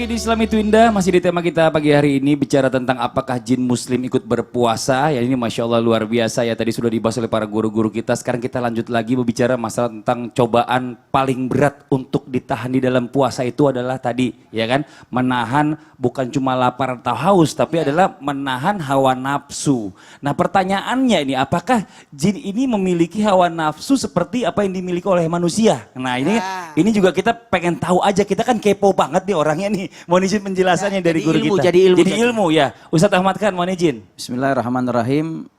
lagi di Islam itu Indah, masih di tema kita pagi hari ini bicara tentang apakah jin muslim ikut berpuasa. Ya ini Masya Allah luar biasa ya, tadi sudah dibahas oleh para guru-guru kita. Sekarang kita lanjut lagi berbicara masalah tentang cobaan paling berat untuk ditahan di dalam puasa itu adalah tadi ya kan, menahan bukan cuma lapar atau haus, tapi adalah menahan hawa nafsu. Nah pertanyaannya ini, apakah jin ini memiliki hawa nafsu seperti apa yang dimiliki oleh manusia? Nah ini juga kita pengen tahu aja, kita kan kepo banget nih orangnya nih. Mohon izin penjelasannya dari guru kita. Jadi ilmu ya. Ustadz Ahmad Khan, mohon izin. Bismillahirrahmanirrahim.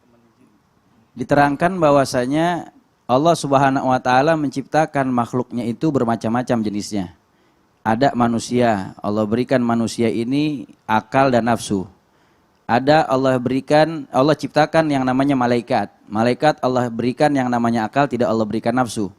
Diterangkan bahwasanya Allah Subhanahu wa taala menciptakan makhluknya itu bermacam-macam jenisnya. Ada manusia, Allah berikan manusia ini akal dan nafsu. Ada Allah ciptakan yang namanya malaikat. Malaikat Allah berikan yang namanya akal, tidak Allah berikan nafsu.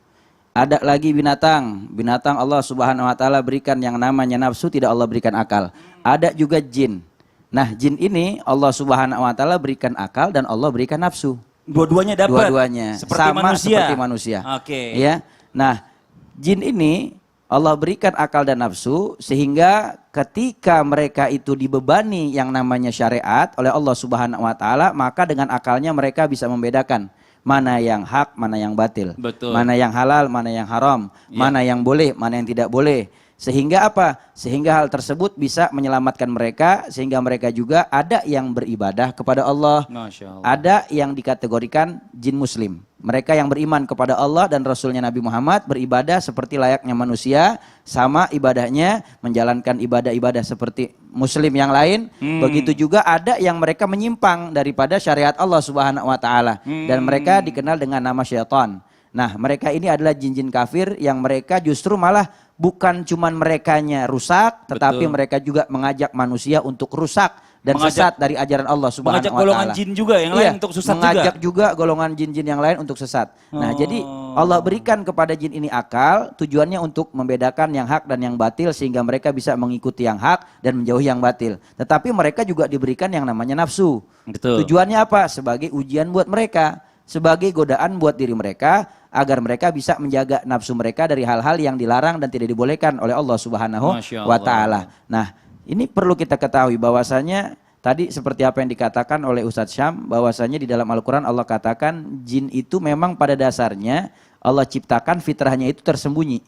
Ada lagi binatang. Binatang Allah Subhanahu wa taala berikan yang namanya nafsu, tidak Allah berikan akal. Ada juga jin. Nah, jin ini Allah Subhanahu wa taala berikan akal dan Allah berikan nafsu. Dua-duanya dapat. Dua-duanya seperti sama manusia. seperti manusia. Oke. Ya. Nah, jin ini Allah berikan akal dan nafsu sehingga ketika mereka itu dibebani yang namanya syariat oleh Allah Subhanahu wa taala, maka dengan akalnya mereka bisa membedakan mana yang hak, mana yang batil. Betul. Mana yang halal, mana yang haram, mana yang boleh, mana yang tidak boleh. Sehingga apa? Sehingga hal tersebut bisa menyelamatkan mereka, sehingga mereka juga ada yang beribadah kepada Allah. Masya Allah. Ada yang dikategorikan jin muslim. Mereka yang beriman kepada Allah dan Rasulnya Nabi Muhammad beribadah seperti layaknya manusia, sama ibadahnya, menjalankan ibadah-ibadah seperti muslim yang lain. Begitu juga ada yang mereka menyimpang daripada syariat Allah Subhanahu wa taala dan mereka dikenal dengan nama syaitan. Nah, mereka ini adalah jin-jin kafir yang mereka justru malah bukan cuman merekanya rusak, tetapi mereka juga mengajak manusia untuk rusak dan sesat dari ajaran Allah Subhanahu wa taala. Mengajak golongan jin juga yang lain untuk sesat mengajak juga golongan jin-jin yang lain untuk sesat. Nah, jadi Allah berikan kepada jin ini akal, tujuannya untuk membedakan yang hak dan yang batil sehingga mereka bisa mengikuti yang hak dan menjauhi yang batil. Tetapi mereka juga diberikan yang namanya nafsu. Betul. Tujuannya apa? Sebagai ujian buat mereka, sebagai godaan buat diri mereka agar mereka bisa menjaga nafsu mereka dari hal-hal yang dilarang dan tidak dibolehkan oleh Allah Subhanahu wa taala. Nah, ini perlu kita ketahui bahwasanya tadi seperti apa yang dikatakan oleh Ustadz Syam, bahwasanya di dalam Al-Qur'an Allah katakan jin itu memang pada dasarnya Allah ciptakan fitrahnya itu tersembunyi.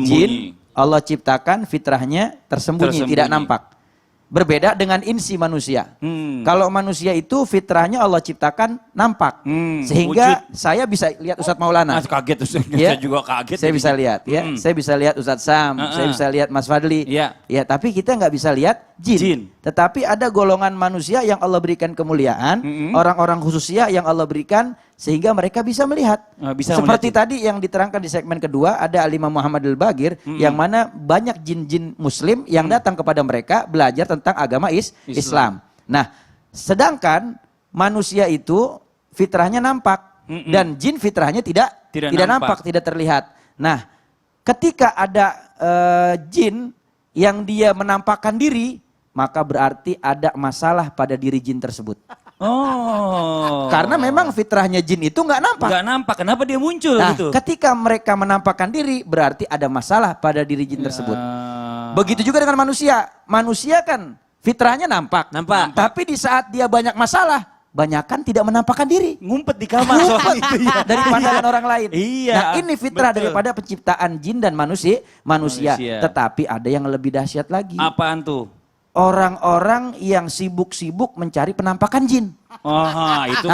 Jin Allah ciptakan fitrahnya tersembunyi, tidak nampak. Berbeda dengan insi manusia. Kalau manusia itu fitrahnya Allah ciptakan nampak. Sehingga saya bisa lihat Ustadz Maulana. Kaget, Ya? saya juga kaget. Saya bisa lihat ya. Saya bisa lihat Ustadz Sam, saya bisa lihat Mas Fadli. Ya, tapi kita nggak bisa lihat jin. Tetapi ada golongan manusia yang Allah berikan kemuliaan, orang-orang khususnya yang Allah berikan sehingga mereka bisa melihat. Seperti tadi yang diterangkan di segmen kedua, ada Al-Imam Muhammad Al-Bagir yang mana banyak jin-jin muslim yang datang kepada mereka belajar tentang agama Islam. Nah, sedangkan manusia itu fitrahnya nampak dan jin fitrahnya tidak nampak, tidak terlihat. Nah, ketika ada jin yang dia menampakkan diri, maka berarti ada masalah pada diri jin tersebut. Karena memang fitrahnya jin itu nggak nampak. Nggak nampak, kenapa dia muncul gitu? Ketika mereka menampakkan diri, berarti ada masalah pada diri jin tersebut. Begitu juga dengan manusia. Manusia kan fitrahnya nampak. Tapi di saat dia banyak masalah, banyakan tidak menampakkan diri. Ngumpet di kamar soal itu ya. Dari pandangan orang lain. Iya. Nah, ini fitrah daripada penciptaan jin dan manusia. Tetapi ada yang lebih dahsyat lagi. Apaan tuh? Orang-orang yang sibuk-sibuk mencari penampakan jin. Itu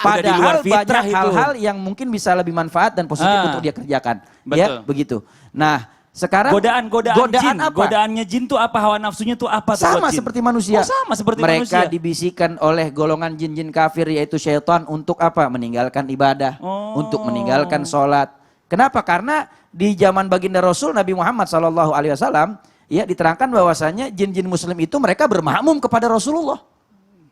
padahal banyak hal-hal yang mungkin bisa lebih manfaat dan positif untuk dia kerjakan. Betul. Ya, begitu. Nah, sekarang godaan jin, apa? Godaannya jin tuh apa? Hawa nafsunya tuh apa? Sama seperti manusia. Sama seperti mereka manusia. dibisikkan oleh golongan jin-jin kafir yaitu syaitan untuk apa? Meninggalkan ibadah, untuk meninggalkan sholat. Kenapa? Karena di zaman baginda Rasul Nabi Muhammad SAW, ya diterangkan bahwasanya jin-jin muslim itu mereka bermakmum kepada Rasulullah.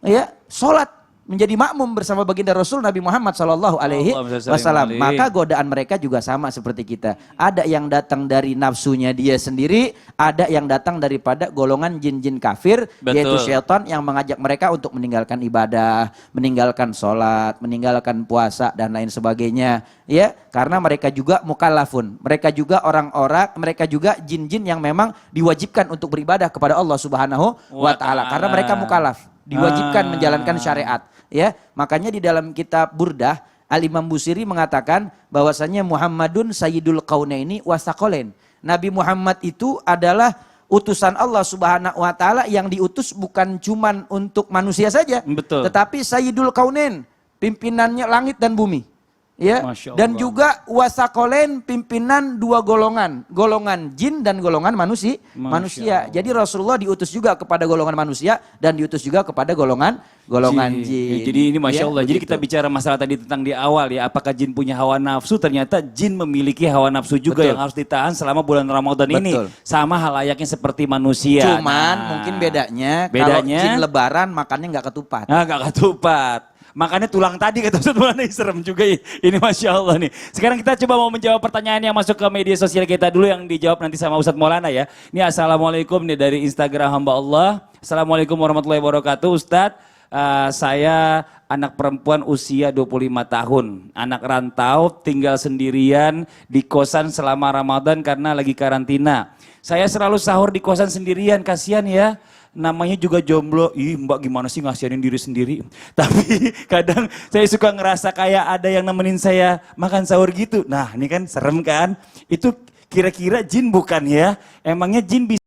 Ya, sholat menjadi makmum bersama baginda Rasul Nabi Muhammad Sallallahu Alaihi Wasallam. Maka godaan mereka juga sama seperti kita. Ada yang datang dari nafsunya dia sendiri, ada yang datang daripada golongan jin-jin kafir, yaitu syaitan yang mengajak mereka untuk meninggalkan ibadah, meninggalkan sholat, meninggalkan puasa dan lain sebagainya. Ya, karena mereka juga mukallafun, mereka juga orang-orang, mereka juga jin-jin yang memang diwajibkan untuk beribadah kepada Allah Subhanahu wa Ta'ala. Karena mereka mukallaf, diwajibkan menjalankan syariat. Ya, makanya di dalam kitab Burdah Al-Imam Busiri mengatakan bahwasanya Muhammadun Sayyidul Qaunaini wasaqalain. Nabi Muhammad itu adalah utusan Allah Subhanahu wa Ta'ala yang diutus bukan cuman untuk manusia saja, tetapi Sayyidul Qaunain, pimpinannya langit dan bumi. Ya, dan juga wasaqalain, pimpinan dua golongan, golongan jin dan golongan manusia. Jadi Rasulullah diutus juga kepada golongan manusia dan diutus juga kepada golongan jin. Jadi ini Masya Allah. Jadi kita bicara masalah tadi tentang di awal ya, apakah jin punya hawa nafsu? Ternyata jin memiliki hawa nafsu juga yang harus ditahan selama bulan Ramadan ini. Sama hal layaknya seperti manusia. Cuman mungkin bedanya kalau jin lebaran makannya nggak ketupat. Nah, nggak ketupat. Makanya tulang tadi kata Ustadz Maulana, serem juga ini Masya Allah nih. Sekarang kita coba mau menjawab pertanyaan yang masuk ke media sosial kita dulu, yang dijawab nanti sama Ustadz Maulana ya. Ini Assalamualaikum nih dari Instagram hamba Allah. Assalamualaikum warahmatullahi wabarakatuh Ustadz. Saya anak perempuan usia 25 tahun. Anak rantau, tinggal sendirian di kosan selama Ramadan karena lagi karantina. Saya selalu sahur di kosan sendirian, kasihan ya. Namanya juga jomblo, ih mbak gimana sih ngasihanin diri sendiri. Tapi kadang saya suka ngerasa kayak ada yang nemenin saya makan sahur gitu. Nah ini kan serem kan, itu kira-kira jin bukan ya? Emangnya jin bisa